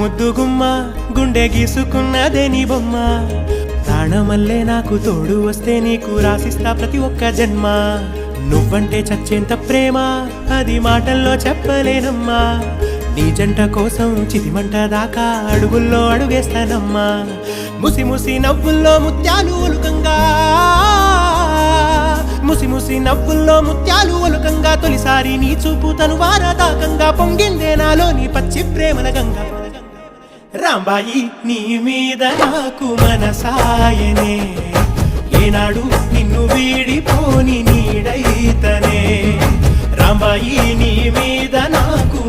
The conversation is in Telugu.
ముద్దుగుమ్మ గుండె గీసుకున్నదే నీ బొమ్మ ప్రాణమల్లే నాకు తోడు వస్తే నీకు రాసిస్తా ప్రతి ఒక్క జన్మ నువ్వంటే చచ్చేంత ప్రేమ అది మాటల్లో చెప్పలేనమ్మా నీ జంట కోసం చితిమంట దాకా అడుగుల్లో అడుగేస్తానమ్మా ముసి ముసి నవ్వుల్లో ముత్యాలు ఒలుకంగా ముసి ముసి నవ్వుల్లో ముత్యాలు ఒలుకంగా తొలిసారి నీ చూపు తను వారదాకంగా పొంగిందే నాలో నీ పచ్చి ప్రేమల గంగా రాంబాయి నీ మీద నాకు మనసాయనే ఏనాడు నిన్ను వీడిపోని నీడైతనే రాంబాయి నీ మీద నాకు